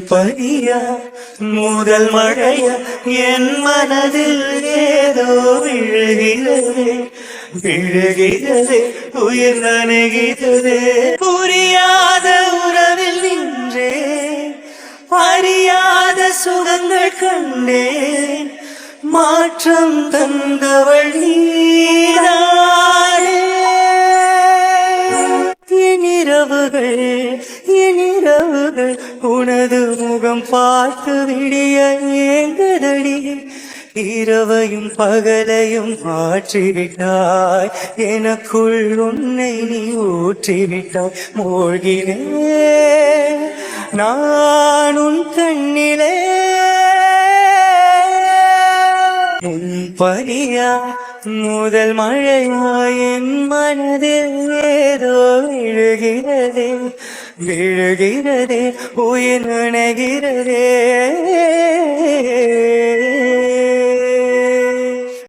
பனியா முதல் மழையா என் மனதில் ஏதோ விழுகிறது விழுகிறது உயிர் நனைகிறது புரியாத உறவில் நின்றே அறியாத சுகங்கள் கண்டேன் மாற்றம் தந்தவள் நீதானே என் இரவுகள் உனது முகம் பார்த்து விடிய ஏங்குதடி இரவையும் பகலையும் மாற்றிவிட்டாய் எனக்குள் உன்னை நீ ஊற்றிவிட்டாய் மூழ்கினேன் நான் உன் கண்ணிலே உன் பனியா முதல் மழையா என் மனதில் ஏதோ விழுகிறதே விழுகிறதே உயிர் நனைகிறதே